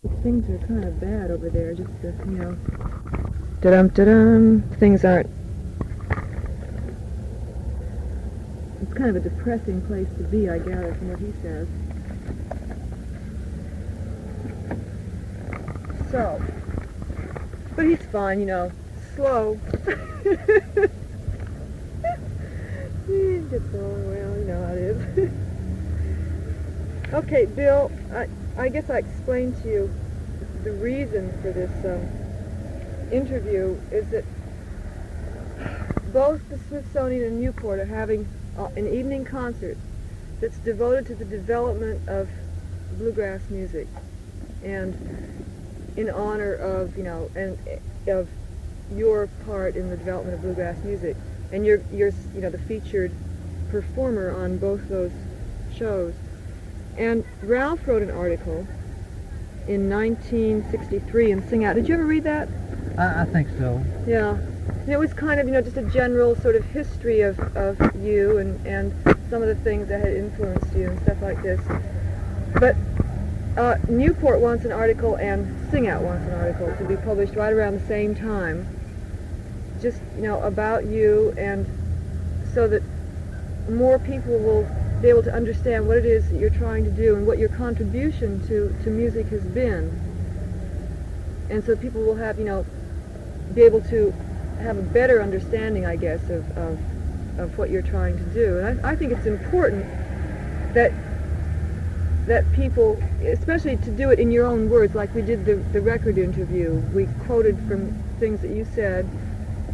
Things are kind of bad over there, just to, da-dum, things aren't, it's kind of a depressing place to be, I gather, from what he says. So, but he's fine, slow. He gets old, well, you know how it is. Okay, Bill, I guess I explained to you the reason for this interview is that both the Smithsonian and Newport are having an evening concert that's devoted to the development of bluegrass music, and in honor of, and of your part in the development of bluegrass music, and you're the featured performer on both those shows. And Ralph wrote an article in 1963 in Sing Out. Did you ever read that? I think so. Yeah. And it was kind of, just a general sort of history of you and some of the things that had influenced you and stuff like this. But Newport wants an article and Sing Out wants an article to be published right around the same time, just, about you, and so that more people will be able to understand what it is that you're trying to do and what your contribution to music has been. And so people will have, be able to have a better understanding, I guess, of what you're trying to do. And I think it's important that people, especially to do it in your own words, like we did the record interview. We quoted from things that you said,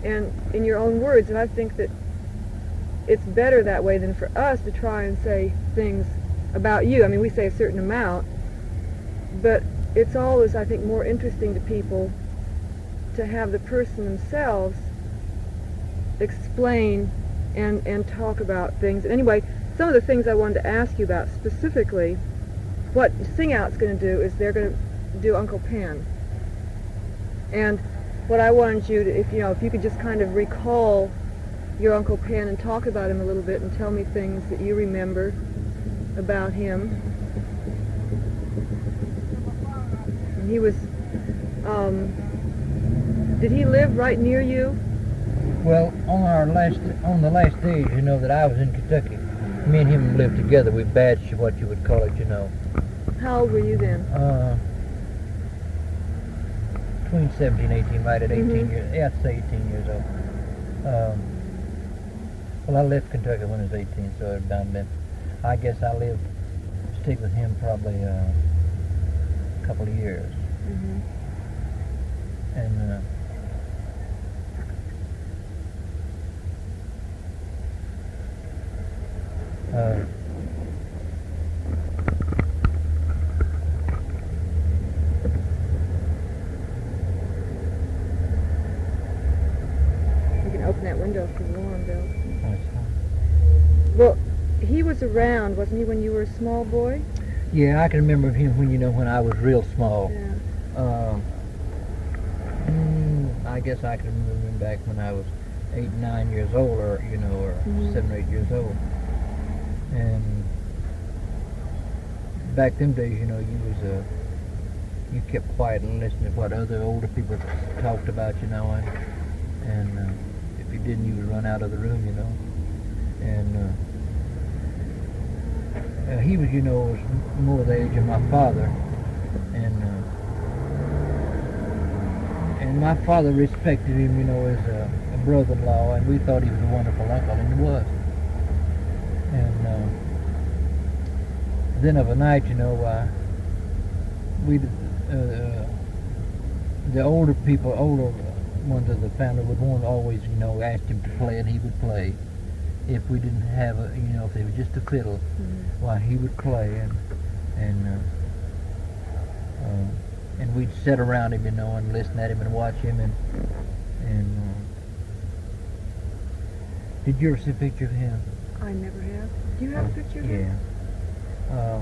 and in your own words, and I think that it's better that way than for us to try and say things about you. I mean, we say a certain amount, but it's always, I think, more interesting to people to have the person themselves explain and talk about things. Anyway, some of the things I wanted to ask you about specifically, what Sing Out's going to do is they're going to do Uncle Pen. And what I wanted you to, if you could just kind of recall your Uncle Pen and talk about him a little bit and tell me things that you remember about him. And he was, did he live right near you? Well, on the last day, that I was in Kentucky, me and him lived together. We badged what you would call it, How old were you then? Between 17 and 18, right at 18 Mm-hmm. years. Yeah, I'd say 18 years old. Well, I left Kentucky when I was 18, so it done been. I guess I stayed with him probably a couple of years. Mm-hmm. And You can open that window if you want, Bill. that's fine. Well, he was around, wasn't he, when you were a small boy? Yeah, I can remember him when I was real small. Yeah. I guess I can remember him back when I was 8, 9 years old, or Mm-hmm. 7 or 8 years old. And back them days, you kept quiet and listened to what other older people talked about, and if you didn't, you would run out of the room, And he was, was more the age of my father, and my father respected him, as a brother-in-law, and we thought he was a wonderful uncle, and he was. And then of a night, the older ones of the family would always, ask him to play, and he would play. If we didn't have if it was just a fiddle, Mm-hmm. why he would play, and we'd sit around him, and listen at him and watch him, and did you ever see a picture of him? I never have. Do you have a picture of him? Yeah.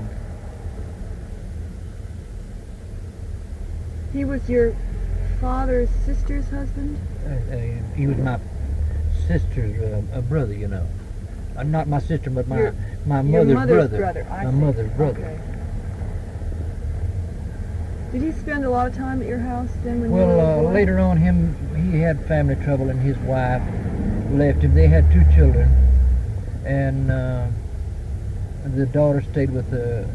He was your father's sister's husband? He was my sister's brother, not my sister, but my Your mother's brother. brother. I My see. mother's brother. Okay. Did he spend a lot of time at your house then when you Well, were a boy? later on, he had family trouble, and his wife left him. They had 2 children, and the daughter stayed with the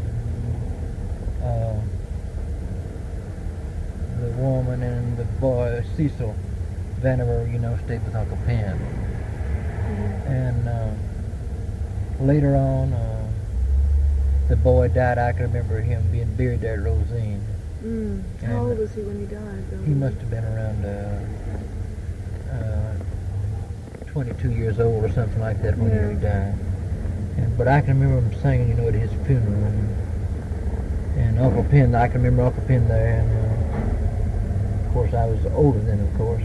woman, and the boy Cecil Vannever, stayed with Uncle Penn. And later on, the boy died. I can remember him being buried there at Rosine. How old was he when he died, though? He must have been around 22 years old or something like that when he died. But I can remember him singing, at his funeral. And Uncle Penn, I can remember Uncle Penn there. And of course, I was older then, of course.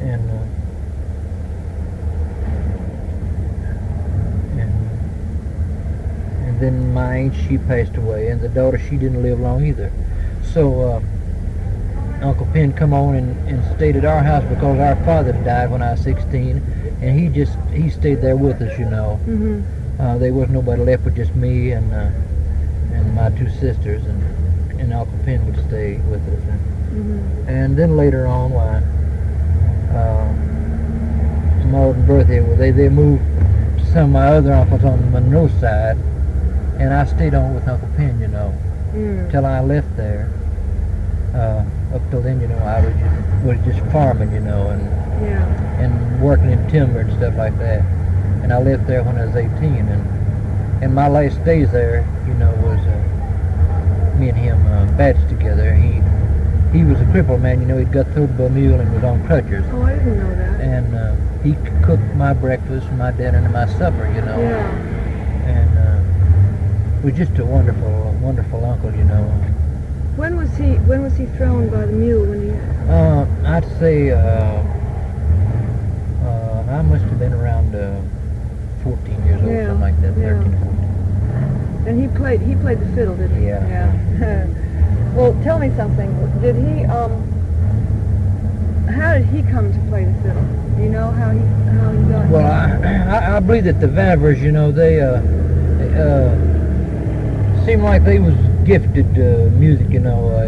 And then my aunt, she passed away, and the daughter, she didn't live long either. So Uncle Penn come on and stayed at our house because our father died when I was 16, and he stayed there with us, There was nobody left but just me and my 2 sisters, and Uncle Penn would stay with us. And then later on, Maud and Bertha, they moved to some of my other uncles on the Monroe side, and I stayed on with Uncle Penn, till I left there. Up till then, I was just farming, and working in timber and stuff like that. And I left there when I was 18, and my last days there, was me and him batched together. He was a crippled man, he'd got thrown by a mule and was on crutches. Oh, I didn't know that. And he cooked my breakfast, my dinner, and my supper, Yeah. And was just a wonderful, wonderful uncle, When was he thrown by the mule? When he? I'd say I must have been around 14 years old, something like that, 13 or 14. And he played the fiddle, didn't he? Yeah. Well, tell me something. Did he how did he come to play the fiddle? Do you know how he got? Well, I believe that the Vannevers, they seemed like they was gifted music,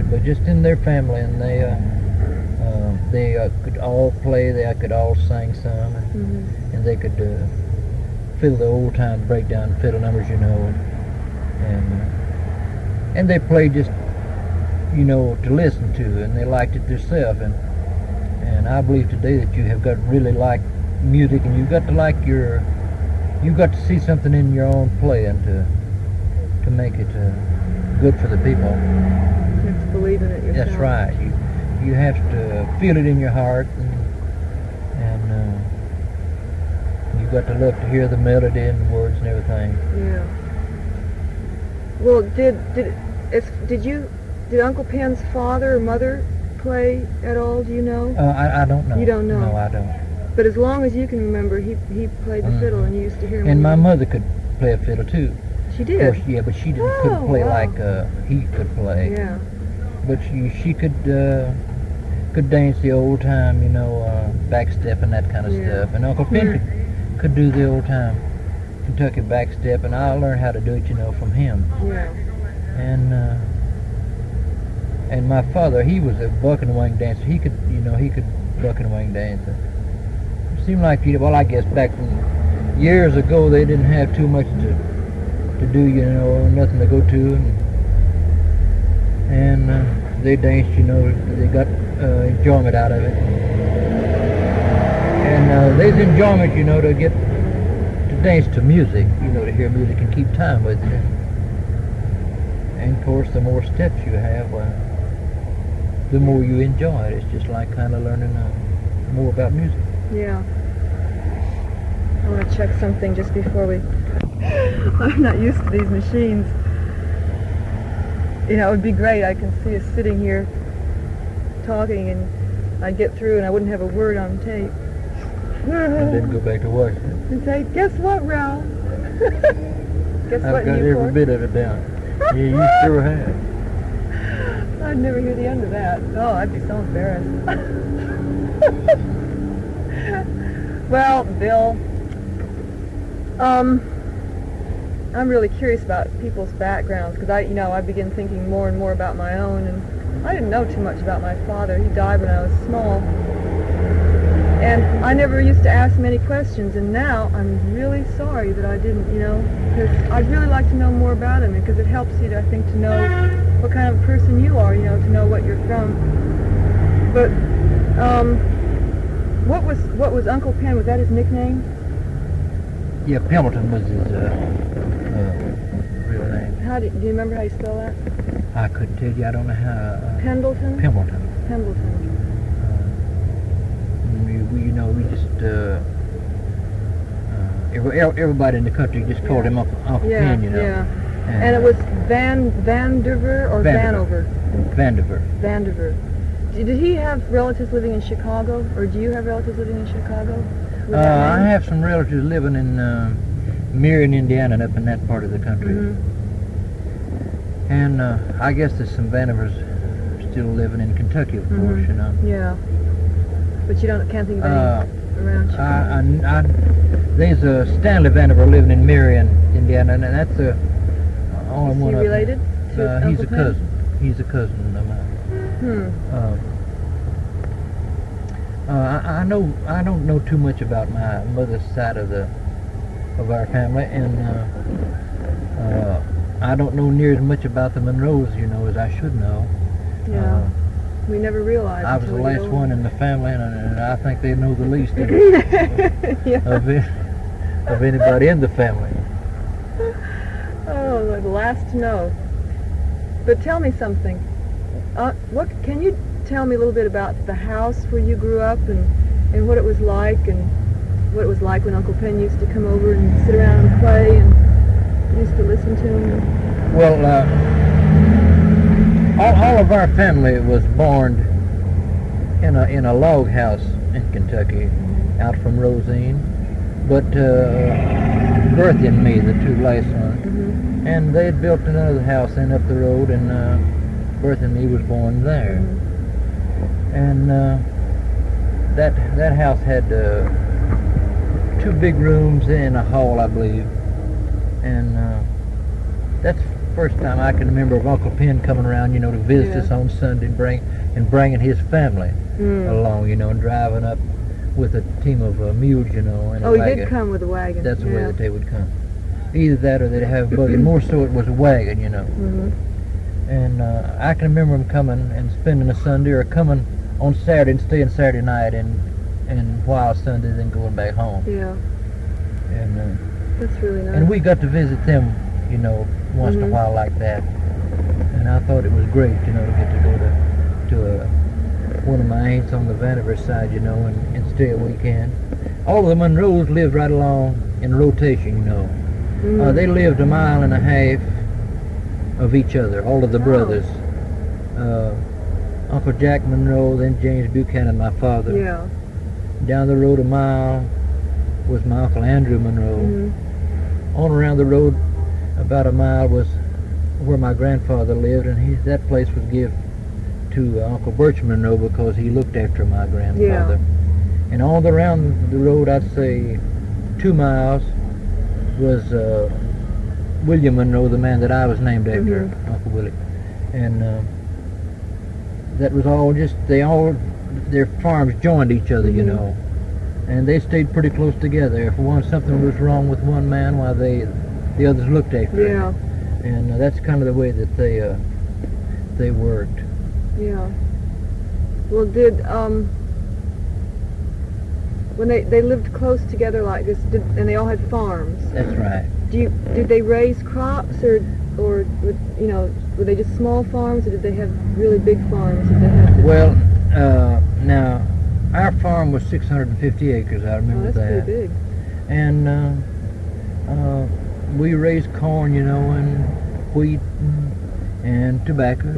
but just in their family, and they could all play, they could all sing some, and they could fiddle the old time breakdown fiddle numbers, and they played just, to listen to, and they liked it themselves, and I believe today that you have got to really like music, and you've got to like you've got to see something in your own playing to make it good for the people. You have to believe in it yourself. That's right. You have to feel it in your heart, and you've got to love to hear the melody and the words and everything. Yeah. Well, did Uncle Penn's father or mother play at all? Do you know? I don't know. You don't know? No, I don't. But as long as you can remember, he played the fiddle, and you used to hear him. And my mother could play a fiddle too. She did? Of course, yeah, but she couldn't play like he could play. Yeah. But she could dance the old time, back step and that kind of stuff. And Uncle Penn could do the old time Kentucky back step, and I learned how to do it, from him. Yeah. And my father, he was a buck and wing dancer. He could buck and wing dance. It seemed like, I guess back years ago they didn't have too much to do, nothing to go to, and they danced, they got enjoyment out of it. And there's enjoyment, to get to dance to music, to hear music and keep time with it. And of course, the more steps you have, the more you enjoy it. It's just like kind of learning more about music. Yeah. I want to check something just before we... I'm not used to these machines. It would be great. I can see us sitting here talking, and I'd get through and I wouldn't have a word on tape. And then go back to Washington. And say, guess what, Ralph? Guess I've what, got Newport? every bit of it down. Yeah, you sure have. I'd never hear the end of that. Oh, I'd be so embarrassed. Well, Bill, I'm really curious about people's backgrounds, because I began thinking more and more about my own, and I didn't know too much about my father. He died when I was small, and I never used to ask many questions, and now I'm really sorry that I didn't, because I'd really like to know more about him, because it helps you, I think, to know what kind of person you are, to know what you're from. But what was Uncle Pen? Was that his nickname? Yeah, Pendleton was his real name. Do you remember how you spell that? I couldn't tell you. I don't know how. Pendleton? Pendleton. Pendleton. We just everybody in the country just called him Uncle Pen, Yeah. And it was Vandiver or Vanover? Vandiver. Vandiver. Did he have relatives living in Chicago, or do you have relatives living in Chicago? I have some relatives living in Marion, Indiana, and up in that part of the country. Mm-hmm. And I guess there's some Vandivers still living in Kentucky, of course, Yeah. But you can't think of any around Chicago? There's a Stanley Vandiver living in Marion, Indiana, and that's the only one. Is he related to Uncle He's a Pen? cousin. He's a cousin of mine. I don't know too much about my mother's side of our family, and I don't know near as much about the Monroes, as I should know. Yeah. We never realized. I was the last one in the family, and I think they know the least of anybody in the family. Oh, the last to know. But tell me something. What can you tell me a little bit about the house where you grew up, and what it was like, and what it was like when Uncle Pen used to come over and sit around and play, and used to listen to him? Well, all of our family was born in a log house in Kentucky, out from Rosine. But Bertha and me, the two last ones, and they had built another house then up the road, and Bertha and me was born there. And that house had 2 big rooms and a hall, I believe. And that's the first time I can remember of Uncle Pen coming around, to visit us on Sunday and bringing his family along, and driving up with a team of mules, and a wagon. He did come with a wagon. That's the way that they would come. Either that or they'd have a buggy. More so it was a wagon, And I can remember him coming and spending a Sunday, or coming on Saturday and staying Saturday night and while Sunday, then going back home. Yeah. And that's really nice. and we got to visit them, once in a while like that. And I thought it was great, to get to go to one of my aunts on the Vandiver side, and stay a weekend. All of the Monroes lived right along in rotation, They lived 1.5 miles of each other, all of the brothers. Uncle Jack Monroe, then James Buchanan, my father. Yeah. Down the road 1 mile was my Uncle Andrew Monroe. On around the road about 1 mile was where my grandfather lived, and that place was given to Uncle Birch Monroe because he looked after my grandfather. And all around the road, I'd say 2 miles, was William Monroe, the man that I was named after, Uncle Willie. And that was all just, their farms joined each other, and they stayed pretty close together. If something was wrong with one man, why the others looked after him. And that's kind of the way that they worked. Yeah. Well, when they lived close together like this, and they all had farms. That's right. Did they raise crops, or were they just small farms, or did they have really big farms that they had to? Well, now our farm was 650 acres. I remember that. That's pretty big. And we raised corn, and wheat and tobacco.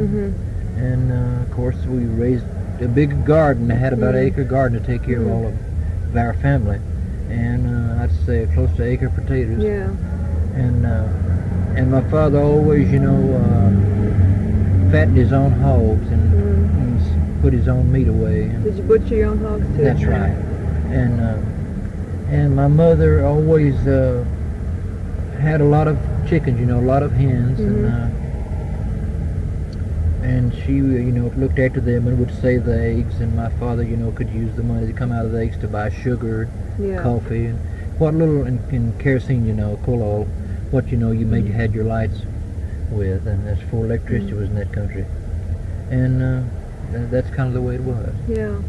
And of course we raised a big garden. They had about an acre garden to take care of all of our family, and I'd say close to an acre potatoes. Yeah. And my father always, fattened his own hogs and put his own meat away. Did you butcher your own hogs too? That's right. And my mother always had a lot of chickens, a lot of hens, and she, looked after them and would save the eggs, and my father, could use the money to come out of the eggs to buy sugar, coffee, and what little, and kerosene, coal oil, what, you had your lights with, and as for electricity was in that country. And that's kind of the way it was. Yeah.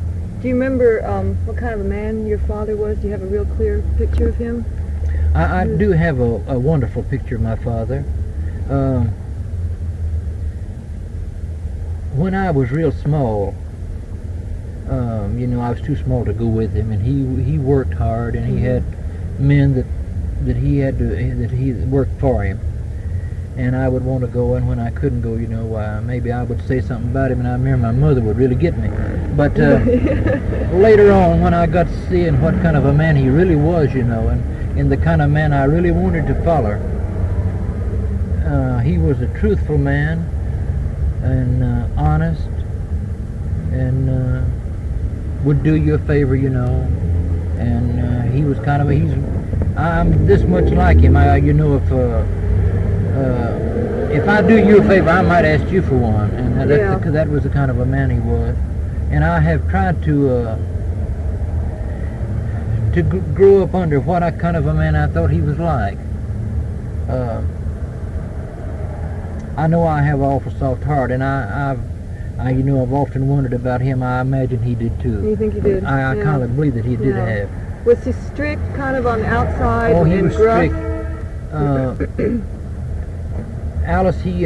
Do you remember what kind of a man your father was? Do you have a real clear picture of him? I do have a wonderful picture of my father. When I was real small, I was too small to go with him, and he worked hard, and he had men that he worked for him. And I would want to go, and when I couldn't go, maybe I would say something about him, and I remember my mother would really get me. But later on, when I got to seeing what kind of a man he really was, and the kind of man I really wanted to follow, he was a truthful man, and honest, and would do you a favor, and he was kind of I'm this much like him. If I do you a favor, I might ask you for one, and that was the kind of a man he was. And I have tried to grow up under what kind of a man I thought he was like. I know I have an awful soft heart, and I've often wondered about him. I imagine he did too. You think he did? I kind of believe that he did have. Was he strict, kind of on the outside? Oh, he and was gruff? strict. Alice, he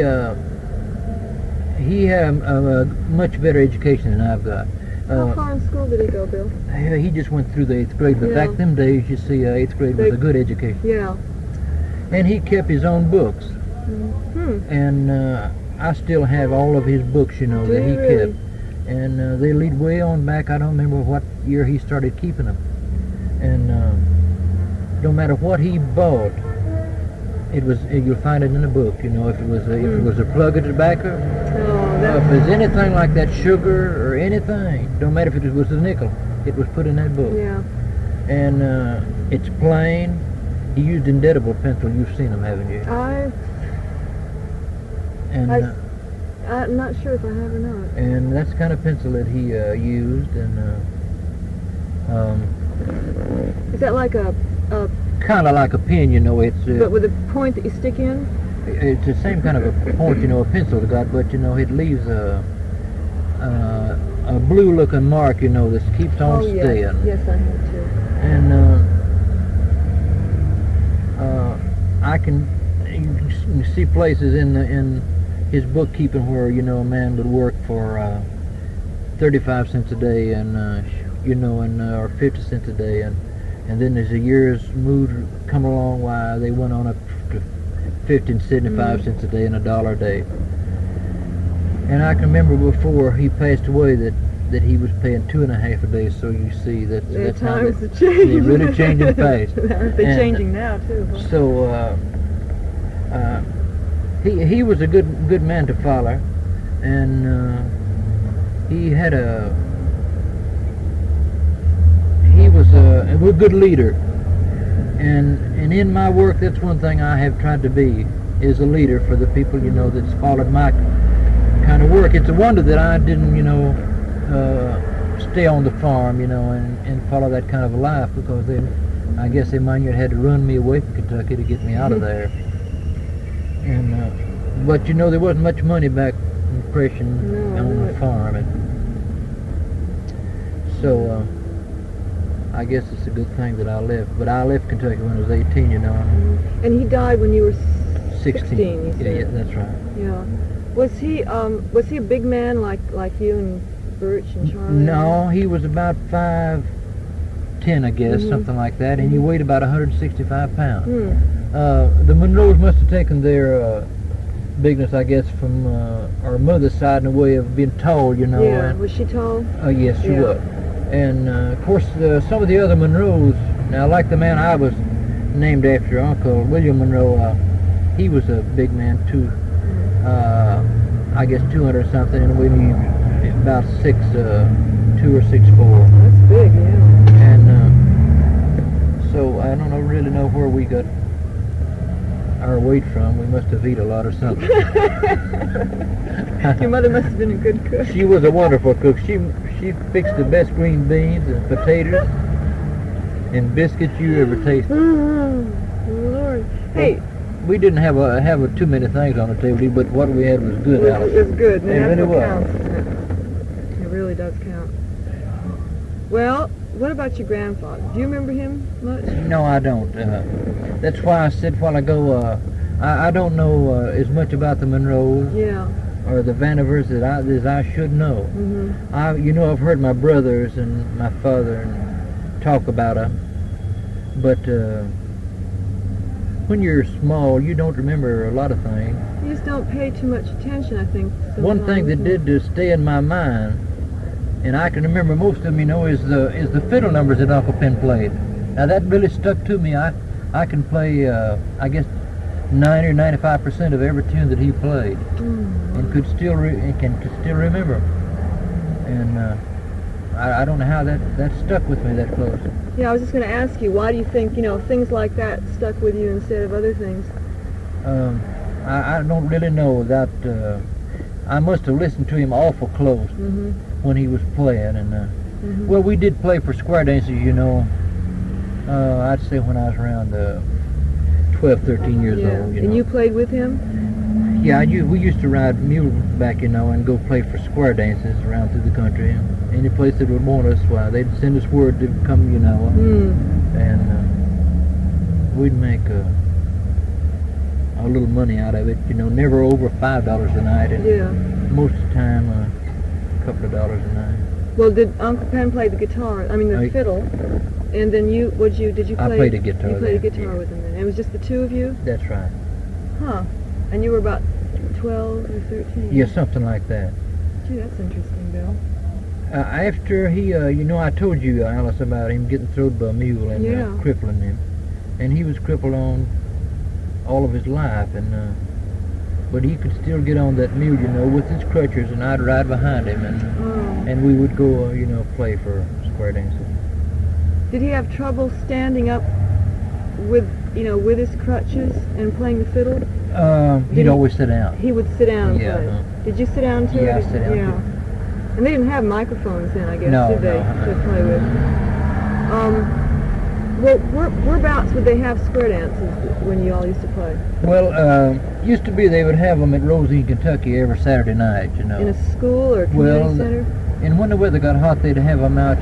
had a much better education than I've got. How far in school did he go, Bill? He just went through the 8th grade, but back them days, you see, 8th grade was a good education. Yeah. And he kept his own books. And I still have all of his books, that he kept. And they lead way on back. I don't remember what year he started keeping them. And no matter what he bought, you'll find it in the book. If it was a plug of tobacco, if it was anything like that, sugar or anything, don't matter if it was a nickel, it was put in that book. Yeah. And it's plain. He used indelible pencil. You've seen them, haven't you? I'm not sure if I have or not. And that's the kind of pencil that he used, and is that like a kind of like a pen, it's but with a point that you stick in? It's the same kind of a point, a pencil's got, but it leaves a blue-looking mark, that keeps on staying. Yes, I have too. And you see places in his bookkeeping where a man would work for 35 cents a day, and or 50 cents a day, and then as the years moved, come along, why they went on up to 50 and 75 cents a day and $1 a day. And I can remember before he passed away that he was paying 2.50 a day. So you see that times have changed. They're really changing fast. They're changing now too. Huh? So he was a good man to follow, and he was a good leader, and in my work, that's one thing I have tried to be, is a leader for the people that's followed my kind of work. It's a wonder that I didn't stay on the farm and follow that kind of a life, because I guess they might have had to run me away from Kentucky to get me out of there. And but there wasn't much money back in Depression on the farm, and so I guess it's a good thing that I left. But I left Kentucky when I was 18, And he died when you were 16. You said. Yeah, that's right. Yeah. Was he a big man like you and Birch and Charlie? No, he was about 5'10", I guess, something like that, and he weighed about 165 pounds. The Monroes must have taken their bigness, I guess, from our mother's side in a way of being tall, Yeah, was she tall? Yes, she was. And, of course, some of the other Monroes, now, like the man I was named after, Uncle William Monroe, he was a big man, too. I guess 200-something, and weighed about 6'2" or 6'4". That's big, yeah. And so I don't really know where we got our weight from. We must have eaten a lot or something. Your mother must have been a good cook. She was a wonderful cook. She fixed the best green beans and potatoes and biscuits you ever tasted. Oh, Lord. Hey, We didn't have too many things on the table, but what we had was good, Alice. it was good. And It that's really what was. counts, isn't it? It really does count. Well, what about your grandfather? Do you remember him much? No, I don't. That's why I said a while ago, I don't know as much about the Monroes Yeah. or the Vanivers as I should know. Mm-hmm. I've heard my brothers and my father talk about them, but when you're small, you don't remember a lot of things. You just don't pay too much attention, I think. One thing that sometimes. did to stay in my mind, and I can remember most of them, is the fiddle numbers that Uncle Penn played. Now that really stuck to me. I can play, I guess, 90 or 95% of every tune that he played, and could still remember. And I don't know how that stuck with me that close. Yeah, I was just going to ask you, why do you think, things like that stuck with you instead of other things? I don't really know that. I must have listened to him awful close when he was playing, and well, we did play for square dances, I'd say when I was around 12, 13 years old. And you played with him? Yeah, we used to ride mules back, and go play for square dances around through the country. Any place that would want us, they'd send us word to come, and we'd make a little money out of it, never over $5 a night, and most of the time a couple of dollars a night. Well, did Uncle Penn play the guitar? I mean, the fiddle, and then did you play? I played the guitar. You played the guitar yeah. with him then. It was just the two of you? That's right. Huh. And you were about 12 or 13? Yeah, something like that. Gee, that's interesting, Bill. After he, I told you, Alice, about him getting thrown by a mule and crippling him, and he was crippled on all of his life, and but he could still get on that mule, with his crutches, and I'd ride behind him, and we would go, play for square dances. Did he have trouble standing up with his crutches and playing the fiddle? He'd always sit down. He would sit down and Yeah, play. Did you sit down too? Yeah, I sit down too. And they didn't have microphones then, I guess, did they, to play with? Well, whereabouts would they have square dances when you all used to play? Well, used to be they would have them at Rosine, Kentucky every Saturday night, In a school or a community center? And when the weather got hot, they'd have them out,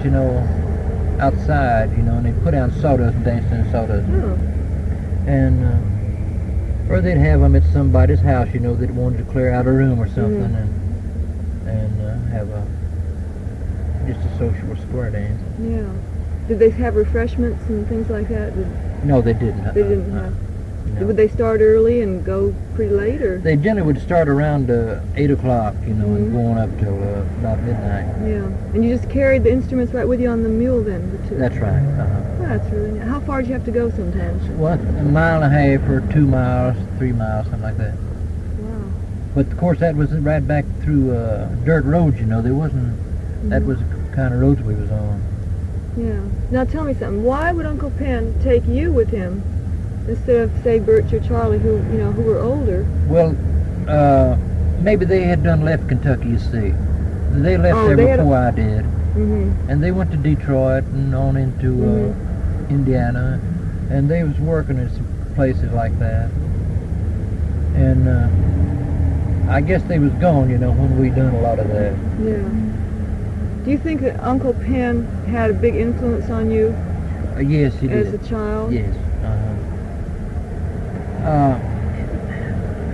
outside, and they'd put down sawdust and dance in sawdust. Oh. And, or they'd have them at somebody's house, that wanted to clear out a room or something, and have just a social square dance. Yeah. Did they have refreshments and things like that? No, they didn't. They didn't have. No. Would they start early and go pretty late, or? They generally would start around 8 o'clock, and go on up till about midnight. Yeah. And you just carried the instruments right with you on the mule then? That's right. Well, that's really neat. How far did you have to go sometimes? Well, 1.5 miles or 2 miles, 3 miles, something like that. Wow. But of course that was right back through dirt roads, There wasn't, that was the kind of roads we was on. Yeah. Now tell me something. Why would Uncle Penn take you with him instead of, say, Birch or Charlie, who were older? Well, maybe they had done left Kentucky, you see. They left there before I did. And they went to Detroit and on into Indiana, and they was working in some places like that. And I guess they was gone, when we done a lot of that. Yeah. Do you think that Uncle Penn had a big influence on you? Yes, he did. As a child? Yes.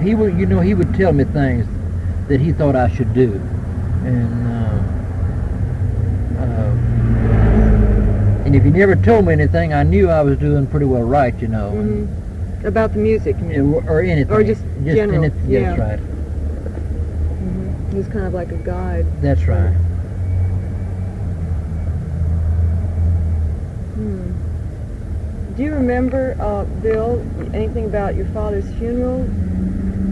He would, he would tell me things that he thought I should do, and if he never told me anything, I knew I was doing pretty well right, About the music, you mean? Or anything. Or just general. Anything. Yeah. That's right. He was kind of like a guide. That's right. Do you remember, Bill, anything about your father's funeral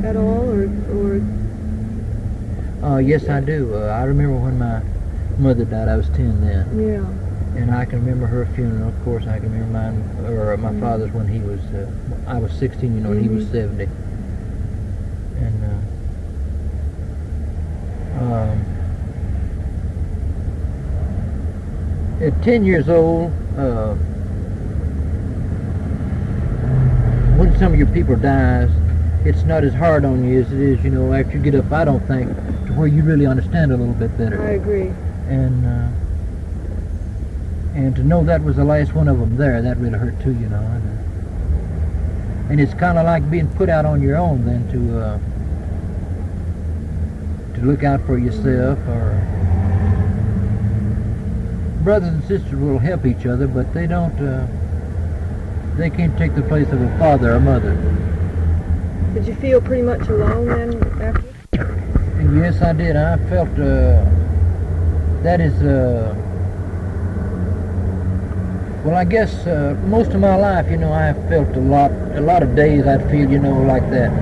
at all, or? Yes, I do. I remember when my mother died. I was 10 then. Yeah. And I can remember her funeral. Of course, I can remember mine, or my father's when he was. I was 16, you know, and he was 70. And at 10 years old, when some of your people dies, it's not as hard on you as it is, you know, after you get up, I don't think, to where you really understand a little bit better. I agree. And to know that was the last one of them there, that really hurt too, you know. And it's kind of like being put out on your own then to look out for yourself. Or brothers and sisters will help each other, but they don't. They can't take the place of a father or mother. Did you feel pretty much alone then after? And yes, I did. I felt that is. Well, I guess most of my life, you know, I have felt a lot of days I'd feel, you know, like that,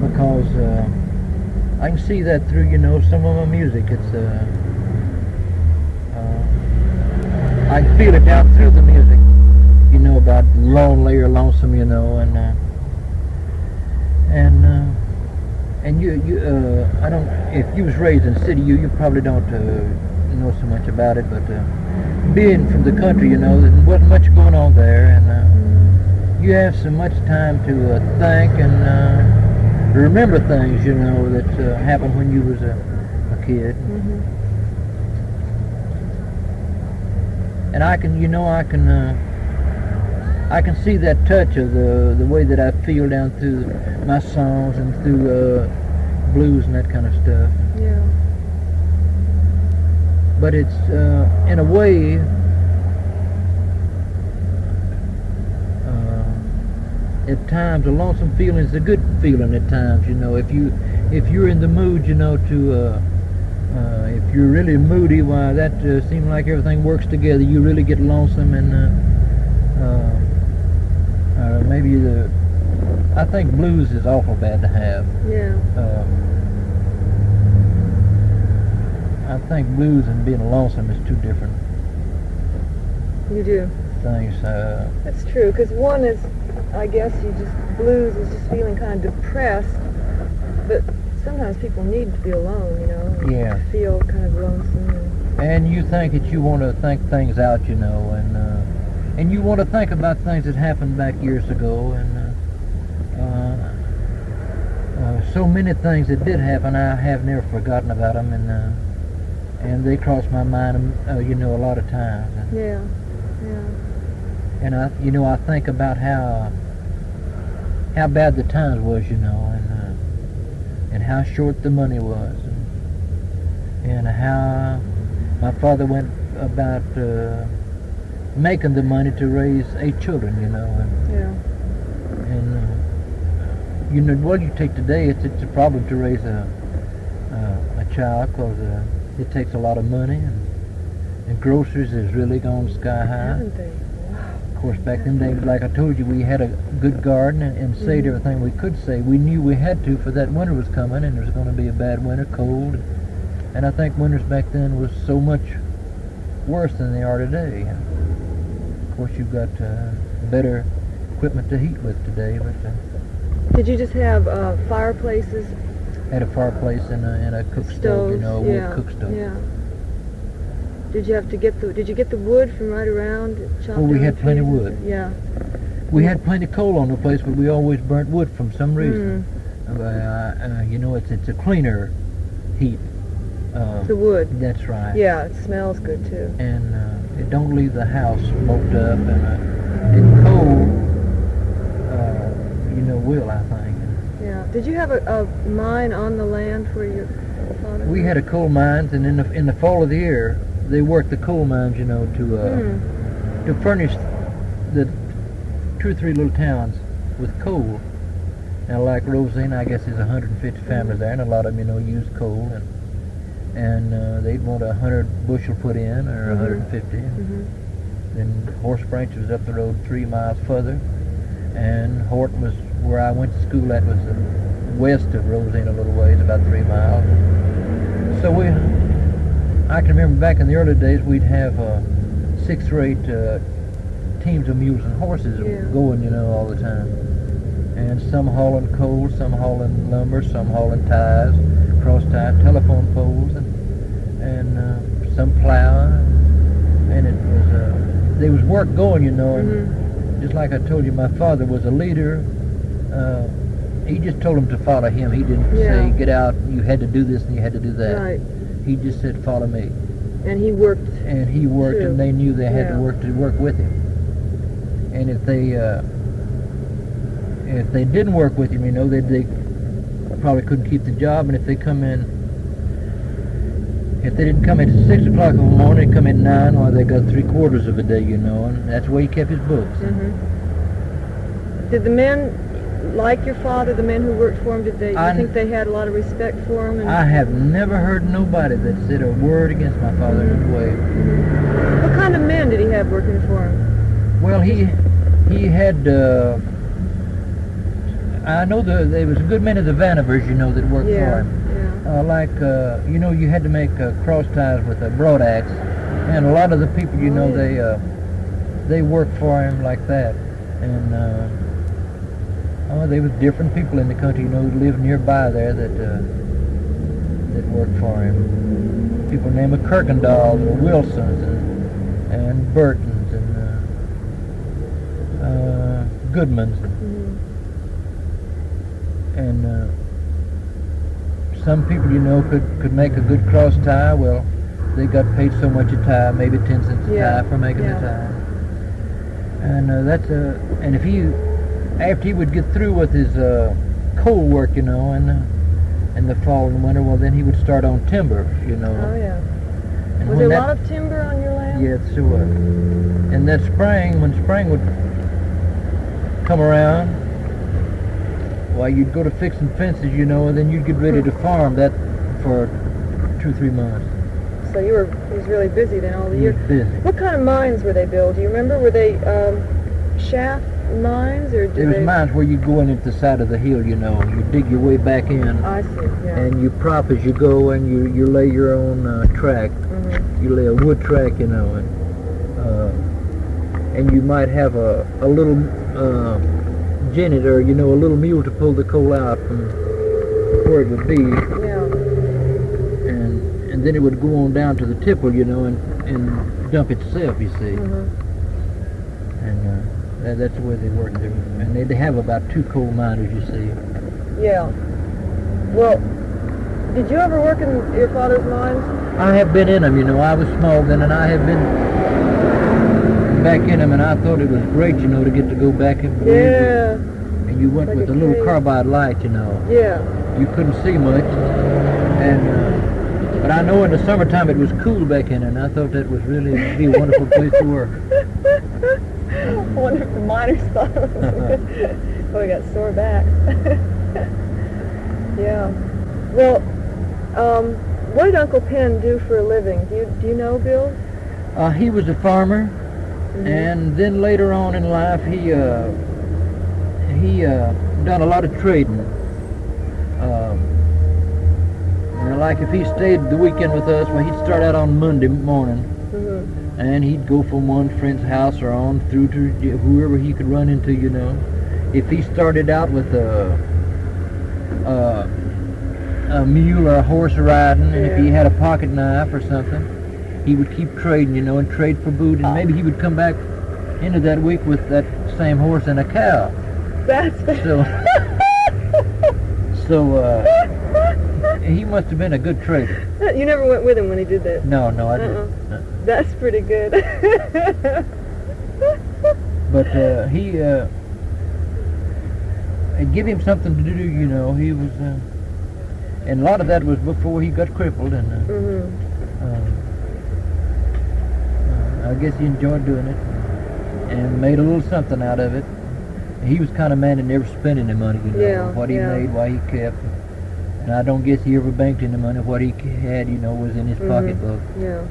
because I can see that through, you know, some of my music. It's I can feel it down through the music, you know, about lonely or lonesome, you know, and you I don't. If you was raised in the city, you probably don't know so much about it, but. Being from the country, you know, there wasn't much going on there, and you have so much time to think and remember things, you know, that happened when you was a kid. And I can, you know, I can see that touch of the way that I feel down through my songs and through blues and that kind of stuff. Yeah. But it's, in a way, at times, a lonesome feeling is a good feeling at times, you know. If you're in the mood, you know, if you're really moody, why, that seems like everything works together. You really get lonesome, and maybe I think blues is awful bad to have. Yeah. I think blues and being lonesome is two different You do. things. That's true, because one is, I guess, blues is just feeling kind of depressed, but sometimes people need to be alone, you know. Yeah. Feel kind of lonesome. And you think that you want to think things out, you know, and you want to think about things that happened back years ago, and so many things that did happen, I have never forgotten about them, and they cross my mind, you know, a lot of times. Yeah. And I think about how bad the times was, you know, and how short the money was, and how my father went about making the money to raise 8 children, you know. And you know, what you take today, it's a problem to raise a child, because it takes a lot of money, and groceries has really gone sky high. Haven't they? Wow. Of course, back in them days, like I told you, we had a good garden and saved everything we could save. We knew we had to, for that winter was coming, and there was going to be a bad winter, cold. And I think winters back then was so much worse than they are today. Of course, you've got better equipment to heat with today, but Did you just have fireplaces? had a fireplace and a cook stove, you know, a wood cook stove. Yeah. Did you have to get the wood from right around? Well, we had plenty of wood. Yeah. We had plenty of coal on the place, but we always burnt wood for some reason. You know, it's a cleaner heat. The wood. That's right. Yeah, it smells good too. And it don't leave the house smoked up, and coal, you know, will, I think. Yeah. Did you have a mine on the land where your father? We had a coal mines, and in the fall of the year, they worked the coal mines, you know, to furnish the 2 or 3 little towns with coal. Now, like Rosine, I guess there's 150 families there, and a lot of them, you know, use coal, and they'd want 100 bushel put in, or 150. Then Horse Branch was up the road 3 miles further, and Horton was where I went to school at, was west of Rosine a little ways, about 3 miles. So I can remember back in the early days, we'd have 6 or 8 teams of mules and horses Yeah. going, you know, all the time. And some hauling coal, some hauling lumber, some hauling ties, cross tie, telephone poles, and some plowing. And it was there was work going, you know. And just like I told you, my father was a leader. He just told them to follow him. He didn't say, get out, you had to do this and you had to do that. Right. He just said, follow me. And he worked. And he worked, too. and they knew they had to work with him. And if they didn't work with him, you know, they probably couldn't keep the job. And if they didn't come in at 6 o'clock in the morning, they come in 9, well, they got 3/4 of a day, you know, and that's the way he kept his books. Did the men like your father, the men who worked for him? Did they? You think they had a lot of respect for him? And I have never heard nobody that said a word against my father in any way. What kind of men did he have working for him? Well, he had. I know there was a good many of the Vanivers, you know, that worked for him. Like, you know, you had to make cross ties with a broad axe, and a lot of the people, you know, they worked for him like that. And there was different people in the country, you know, who lived nearby there that worked for him. People named Kirkendalls or Wilsons and Burtons and Goodmans. And some people, you know, could make a good cross tie. Well, they got paid so much a tie, maybe 10 cents a tie for making the tie. And and if after he would get through with his coal work, you know, in the fall and winter, well, then he would start on timber, you know. Oh yeah. And was there a lot of timber on your land? Yes, there was. And that spring, when spring would come around, well, you'd go to fixing fences, you know, and then you'd get ready to farm that for 2 or 3 months. So he was really busy then all the year. Busy. What kind of mines were they built? Do you remember? Were they shaft mines or There was mines where you'd go in at the side of the hill, you know, and you dig your way back in. I see, yeah. And you prop as you go, and you lay your own track. You lay a wood track, you know, and you might have a little jennet or, you know, a little mule to pull the coal out from where it would be. Yeah. And then it would go on down to the tipple, you know, and dump itself, you see. And that's the way they worked there. And they'd have about 2 coal miners, you see. Yeah. Well, did you ever work in your father's mines? I have been in them, you know. I was small then, and I have been back in them, and I thought it was great, you know, to get to go back and and you went with a little carbide light, you know. Yeah. You couldn't see much, and but I know in the summertime it was cool back in, and I thought that was really be a wonderful place to work. I wonder if the miners thought it was good. Oh, we got sore backs. Yeah. Well, what did Uncle Penn do for a living? Do you know, Bill? He was a farmer, and then later on in life he done a lot of trading. Like if he stayed the weekend with us, well, he'd start out on Monday morning, and he'd go from one friend's house or on through to whoever he could run into, you know. If he started out with a mule or a horse riding, and if he had a pocket knife or something, he would keep trading, you know, and trade for food, and maybe he would come back into that week with that same horse and a cow. That's so he must have been a good trader. You never went with him when he did that? No, I didn't. That's pretty good. But it'd give him something to do, you know. He was, and a lot of that was before he got crippled, and I guess he enjoyed doing it and made a little something out of it. He was kind of man that never spent any money, you know. What he made, why he kept. And I don't guess he ever banked any money. What he had, you know, was in his pocketbook. Yeah.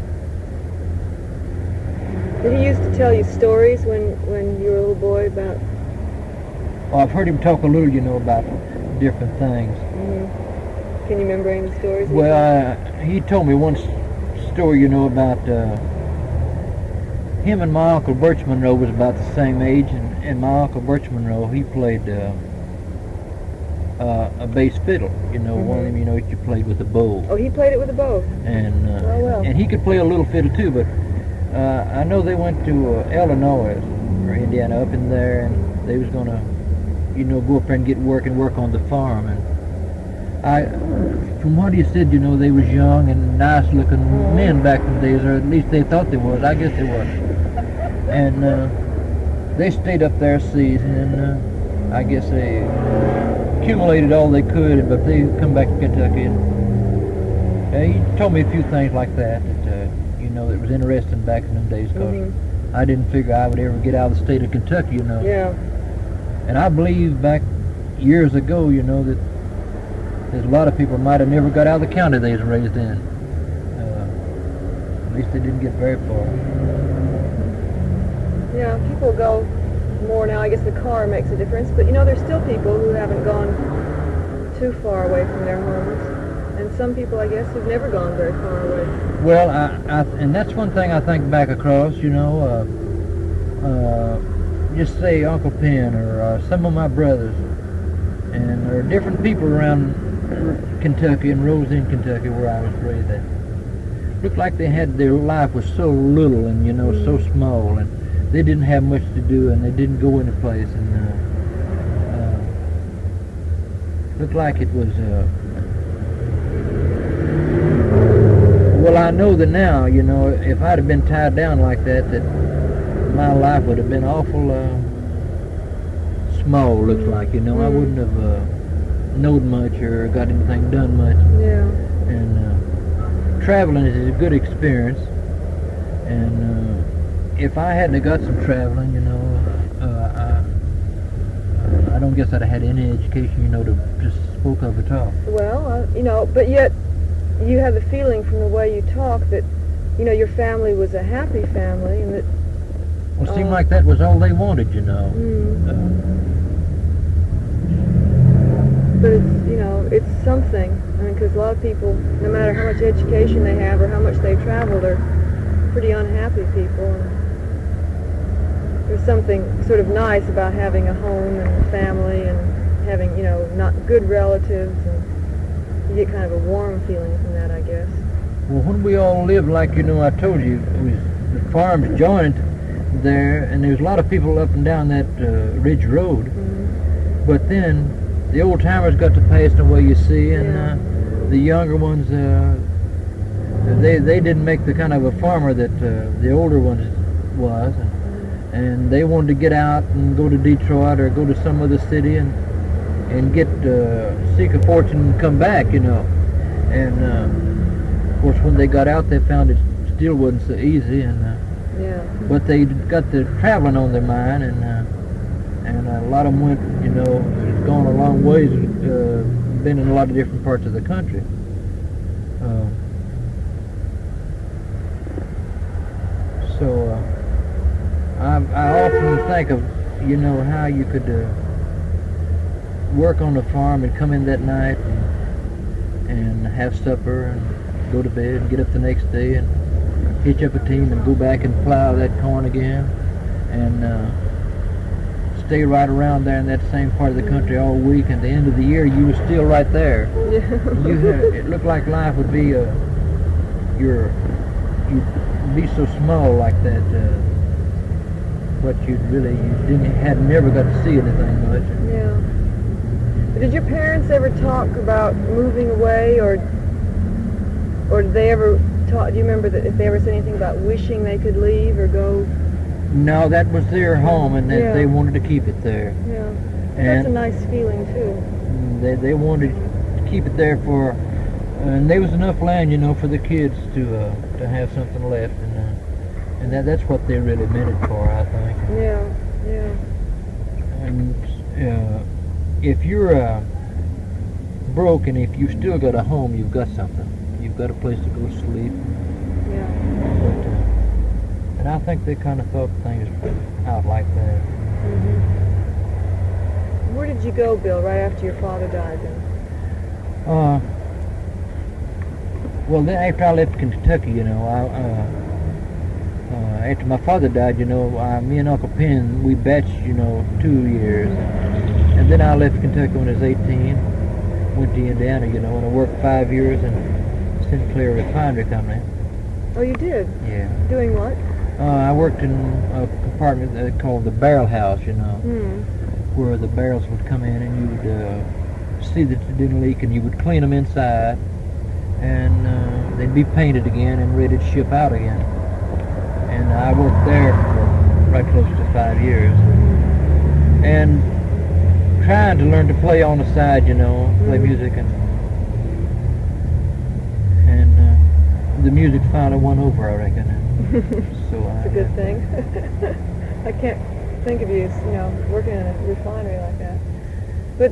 Did he used to tell you stories when you were a little boy about? Well, I've heard him talk a little, you know, about different things. Can you remember any stories? Well, he told me one story, you know, about him and my Uncle Birch Monroe was about the same age, and my Uncle Birch Monroe, he played a bass fiddle, you know, one of them, you know, that you played with a bow. Oh, he played it with a bow. And Oh, well. and he could play a little fiddle too, but I know they went to Illinois or Indiana up in there, and they was gonna, you know, go up there and get work on the farm. And from what he said, you know, they was young and nice-looking men back in the days, or at least they thought they was. I guess they was. And they stayed up there season, and I guess they accumulated all they could, but they come back to Kentucky. And he told me a few things like that you know, that was interesting back in them days, because I didn't figure I would ever get out of the state of Kentucky, you know. Yeah. And I believe back years ago, you know, that there's a lot of people might have never got out of the county they was raised in. At least they didn't get very far. Yeah, people go more now. I guess the car makes a difference, but you know, there's still people who haven't gone too far away from their homes, and some people, I guess, who've never gone very far away. Well, and that's one thing I think back across, you know, just say Uncle Penn or some of my brothers, and there are different people around Kentucky and Rose in Kentucky where I was raised at. Looked like they had, their life was so little and, you know, so small, and they didn't have much to do, and they didn't go any place, and looked like it was well, I know that now, you know, if I'd have been tied down like that, that my life would have been awful small, looks like, you know. I wouldn't have known much or got anything done much. Yeah. And traveling is a good experience, and if I hadn't got some traveling, you know, I don't guess I'd have had any education, you know, to just spoke of at all. Well, you know, but yet you have the feeling from the way you talk that, you know, your family was a happy family, and that. Well, it seemed like that was all they wanted, you know. But it's, you know, it's something. I mean, because a lot of people, no matter how much education they have or how much they've traveled, are pretty unhappy people. And there's something sort of nice about having a home and a family and having, you know, not good relatives, and you get kind of a warm feeling from that, I guess. Well, when we all lived, like, you know, I told you, it was, the farms joined there, and there's a lot of people up and down that Ridge Road. But then the old timers got to passing away, you see, and the younger ones, they didn't make the kind of a farmer that the older ones was, and they wanted to get out and go to Detroit or go to some other city and get seek a fortune and come back, you know. And of course, when they got out, they found it still wasn't so easy, and but they got the traveling on their mind, and a lot of them went, you know, it's gone a long ways, been in a lot of different parts of the country. So I often think of, you know, how you could work on the farm and come in that night and have supper and go to bed and get up the next day and hitch up a team and go back and plow that corn again, and stay right around there in that same part of the country all week, and at the end of the year you were still right there. It looked like life would be you'd be so small like that, but you had never got to see anything much. Yeah. Did your parents ever talk about moving away, or did they ever talk? Do you remember that if they ever said anything about wishing they could leave or go? No, that was their home, and that they wanted to keep it there. Yeah, and that's a nice feeling too. They wanted to keep it there for, and there was enough land, you know, for the kids to have something left, and that's what they really meant it for, I think. Yeah, yeah. And if you're broke and if you still got a home, you've got something. You've got a place to go sleep. Yeah. But, and I think they kind of thought things out like that. Where did you go, Bill, right after your father died then? Well, then after I left Kentucky, you know, after my father died, me and Uncle Penn, we batched, 2 years. And then I left Kentucky when I was 18, went to Indiana, and I worked 5 years in Sinclair Refinery Company. Oh, you did? Yeah. Doing what? I worked in a compartment called the barrel house, where the barrels would come in and you would see that it didn't leak, and you would clean them inside, and they'd be painted again and ready to ship out again. And I worked there for right close to 5 years. And trying to learn to play on the side, play music, and the music finally won over, I reckon. So It's a good thing. I can't think of you, working in a refinery like that. But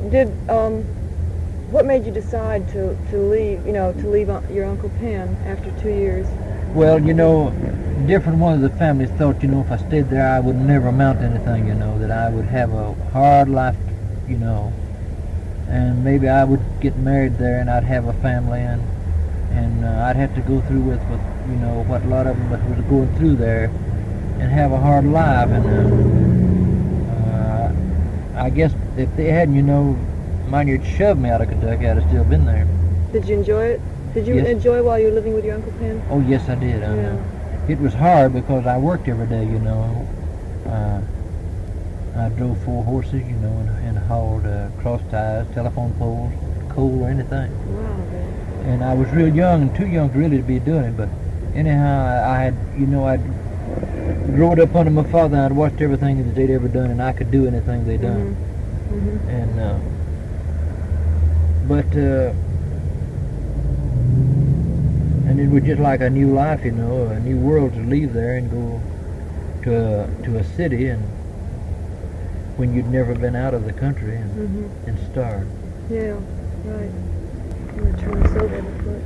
what made you decide to leave, to leave your Uncle Penn after 2 years? Well, different ones of the families thought, if I stayed there, I would never amount to anything, that I would have a hard life, and maybe I would get married there and I'd have a family, and I'd have to go through with what a lot of them was going through there, and have a hard life. And I guess if they hadn't, mind you'd shoved me out of Kentucky, I'd have still been there. Did you enjoy it? Did you Yes. enjoy while you were living with your Uncle Penn? Oh, yes, I did. Yeah. It was hard because I worked every day, I drove 4 horses, and hauled cross ties, telephone poles, coal, or anything. Wow. And I was real young and too young really to be doing it, but anyhow, I had, I'd growed up under my father, and I'd watched everything that they'd ever done, and I could do anything they'd done. Mm-hmm. And it was just like a new life, a new world to leave there and go to a city, and when you'd never been out of the country, and start. Yeah, right. I'm going to turn this over a foot.